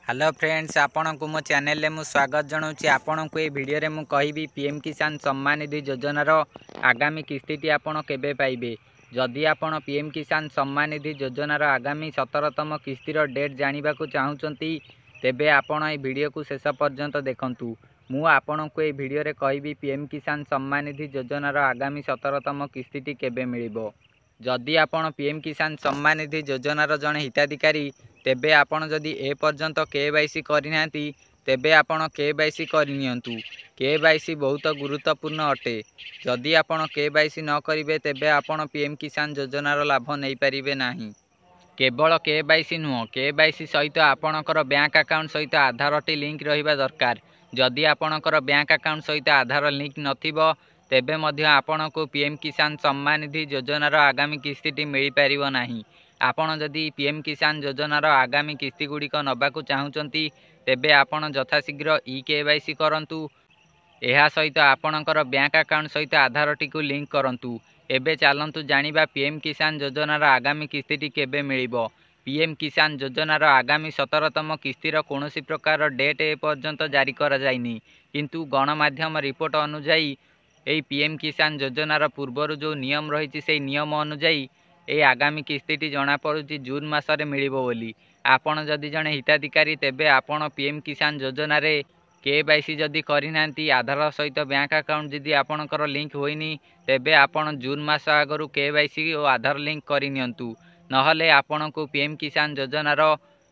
Hello friends, आपण को मो चैनल रे मु स्वागत जनाऊँगी। आपण को ये वीडियो रे मु कहिबी पीएम किसान सम्मान निधि योजनार आगामी किस्ती आपण केबे पाइबे। जदि आपण पीएम किसान सम्मान निधि योजनार आगामी 17तम किस्तीर डेट जानिबा को चाहुचंती तेबे आपण ए वीडियो को शेष पर्यंत देखंतु। मु आपण को ए वीडियो रे कहिबी पीएम किसान सम्मान निधि योजनार आगामी 17तम किस्ती केबे मिलिबो। जदि आपण पीएम किसान सम्मान निधि योजनार जणे हिताधिकारी तेबे आपण जदि ए पर्यंत केवाईसी करना तेबे आपण केवाईसी करनियंतु। केवाईसी बहुत गुरुत्वपूर्ण अटे। जदि आपण केवाईसी न करिवे तेबे आपण पीएम किसान योजनार लाभ नहीं पारिबे नाही। केवल केवाईसी नुह, केवाईसी सहित आपणकर बैंक अकाउंट सहित आधार टी लिंक रहिबा दरकार। जदि आपणकर बैंक अकाउंट सहित आधार लिंक नथिबो तेबे मध्य आपणको पीएम किसान सम्मान निधि योजनार आगामी किस्ती मिल पारिबो नाही। आपण जदि पीएम किसान योजनार आगामी किस्ती गुड़िक नबाकू चाहुचंती तेबे आपण यथाशीघ्र ई केवाईसी करंतु। एहा सहित आपणकर बैंक अकाउंट सहित आधार टी को लिंक करंतु। एबे चलंतु जानिबा पीएम किसान योजनार आगामी किस्ती केबे मिलिबो। पीएम किसान योजनार आगामी 17तम किस्तीर कोनोसी प्रकार डेट ए पर्यंत जारी करा जाइनी, किंतु गणमाध्यम रिपोर्ट अनुसार ए पीएम किसान योजनार पूर्वर जो नियम रही से नियम अनुसार ए आगामी किस्ती जना पड़ुची जून मासरे मिलिबो बोली। आपण जदि जणे हिताधिकारी तेबे आपण पीएम किसान योजना रे केवाईसी जदि करिनांती, आधार सहित बैंक अकाउंट जदि आपणकर लिंक होइनी तेबे आपण जून मास आगरु केवाईसी और आधार लिंक करिनियंतु। नहले आपण को पीएम किसान योजनार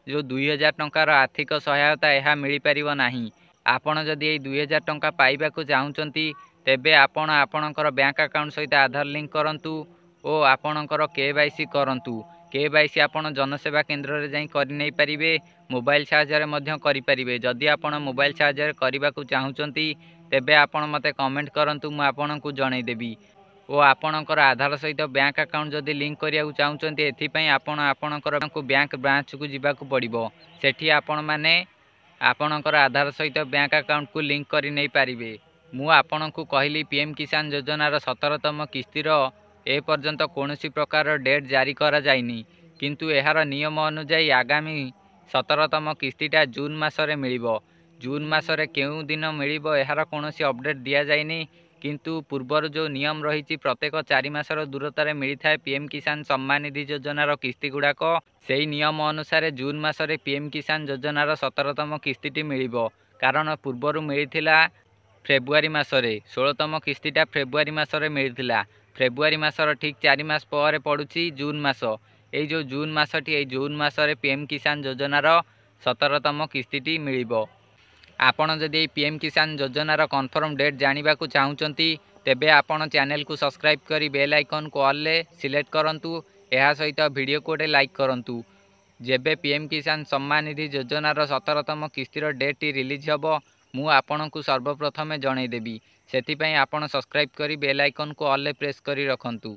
जो 2000 टंकार आर्थिक सहायता यह मिल पारिबो नाही। आपण जदि ए 2000 टंका पाइबा को चाहुचंती तेबे आपण आपणकर बैंक अकाउंट सहित आधार लिंक करंतु और आपणकर केवाईसी करंतु। केवाईसी आपण जनसेवा केंद्र रे जाई करि नै परिबे, मोबाइल साहाय्य मध्य करि परिबे। जदि आपण मोबाइल साहाय्य करबा को चाहुचंती तेबे आपण मते कमेंट करंतु, मु आपणकु जणै देबी। ओ आपणकर आधार सहित बैंक अकाउंट जदि लिंक करिया चाहुचंती एथि पई आपण आपणकर बैंक ब्रांच को जिबा को पड़िबो। सेठी आपण माने आपणकर आधार सहित बैंक अकाउंट को लिंक करि नै परिबे। मु आपणकु कहली पीएम किसान योजनार 17तम किस्तीर ए पर्यंत कोनोसी प्रकार डेट जारी करा जाइनी, किंतु एहार नियम अनुसार आगामी 17तम किस्तीटा जून मासरे मिलिबो। जून मासरे केउ दिन मिलिबो एहार कोनोसी अपडेट दिया जाइनी, किंतु पूर्वर जो नियम रही प्रत्येक 4 मासर दूरतार मिलता पीएम किसान सम्मान निधि योजनार किस्ती गुड़ाक से नियम अनुसार जून मासरे पीएम किसान योजनार 17तम किस्ती मिलिबो। कारण पूर्वर मिलता फेब्रुआरी मासरे 16तम किस्तीटा फेब्रुआरी मासरे मिलता। फेब्रुआरी मासर ठीक 4 मास पर पड़ुची जून मास। ए जो जून मासटी ए जून मासरे पीएम किसान योजनार 17तम किस्ती मिलिबो। आपण जदि पीएम किसान योजनार कन्फर्म डेट जानिबा को चाहुचंती तेबे आपण चैनल को सब्सक्राइब करी बेल आइकन को ऑल ले सिलेक्ट करंतु। एहा सहित वीडियो को लाइक करंतु। जेबे पीएम किसान सम्मान निधि योजनार 17तम किस्तीर डेट रिलीज हबो मु आपणकु सर्वप्रथमे जणै देबी। सेति पई आपण सब्सक्राइब करी बेल आइकन को ऑल ले प्रेस करी रखंतु।